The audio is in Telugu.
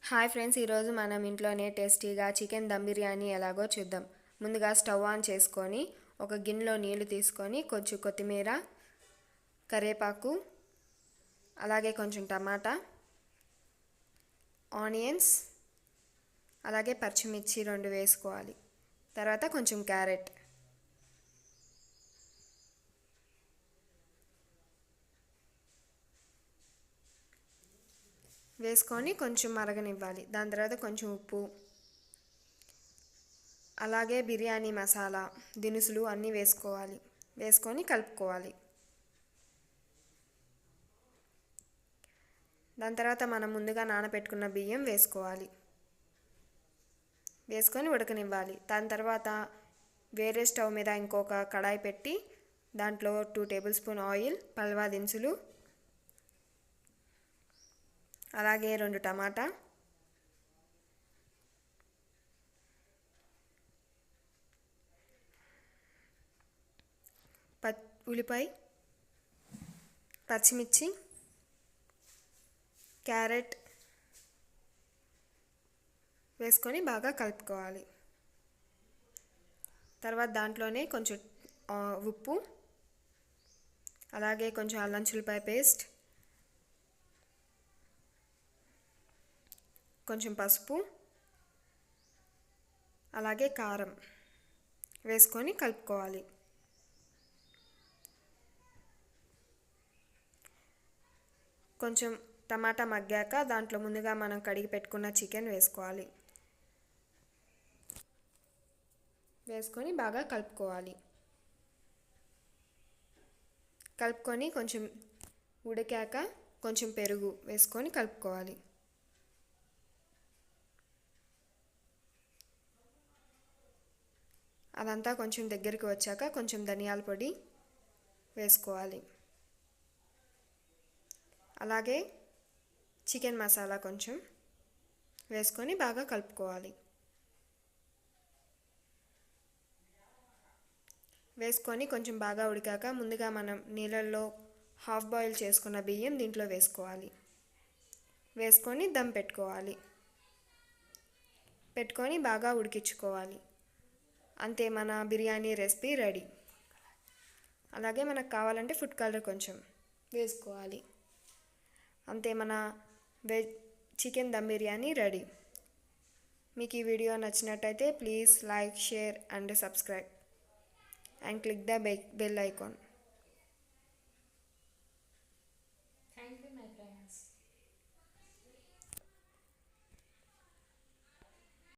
హాయ్ ఫ్రెండ్స్, ఈరోజు మనం ఇంట్లోనే టేస్టీగా చికెన్ దమ్ బిర్యానీ ఎలాగో చూద్దాం. ముందుగా స్టవ్ ఆన్ చేసుకొని ఒక గిన్నెలో నీళ్లు తీసుకొని కొంచెం కొత్తిమీర, కరివేపాకు, అలాగే కొంచెం టమాటా, ఆనియన్స్, అలాగే పచ్చిమిర్చి 2 వేసుకోవాలి. తర్వాత కొంచెం క్యారెట్, వేసుకొని కొంచెం మరగనివ్వాలి. దాని తర్వాత కొంచెం ఉప్పు, అలాగే బిర్యానీ మసాలా దినుసులు అన్నీ వేసుకొని కలుపుకోవాలి. దాని తర్వాత మనం ముందుగా నానబెట్టుకున్న బియ్యం వేసుకొని ఉడకనివ్వాలి. దాని తర్వాత వేరే స్టవ్ మీద ఇంకొక కడాయి పెట్టి దాంట్లో 2 టేబుల్ స్పూన్ ఆయిల్, పల్వా దినుసులు, అలాగే 2 టమాటా, ఉల్లిపాయ, పచ్చిమిర్చి, క్యారెట్ వేసుకొని బాగా కలుపుకోవాలి. తర్వాత దాంట్లోనే కొంచెం ఉప్పు, అలాగే కొంచెం అల్లం చిల్లిపాయ పేస్ట్, కొంచెం పసుపు, అలాగే కారం వేసుకొని కలుపుకోవాలి. కొంచెం టమాటా మగ్గాక దాంట్లో ముందుగా మనం కడిగి పెట్టుకున్న చికెన్ వేసుకొని బాగా కలుపుకొని కొంచెం ఉడికాక కొంచెం పెరుగు వేసుకొని కలుపుకోవాలి. అదంతా కొంచెం దగ్గరికి వచ్చాక కొంచెం ధనియాల పొడి వేసుకోవాలి. అలాగే చికెన్ మసాలా కొంచెం వేసుకొని బాగా కలుపుకోవాలి. వేసుకొని కొంచెం బాగా ఉడికాక ముందుగా మనం నీళ్ళల్లో హాఫ్ బాయిల్ చేసుకున్న బియ్యం దీంట్లో వేసుకొని దమ్ పెట్టుకొని బాగా ఉడికించుకోవాలి. అంతే, మన బిర్యానీ రెసిపీ రెడీ. అలాగే మనకు కావాలంటే ఫుడ్ కలర్ కొంచెం వేసుకోవాలి. అంతే, మన చికెన్ దమ్ బిర్యానీ రెడీ. మీకు ఈ వీడియో నచ్చినట్టయితే please like, share and subscribe and click the bell icon.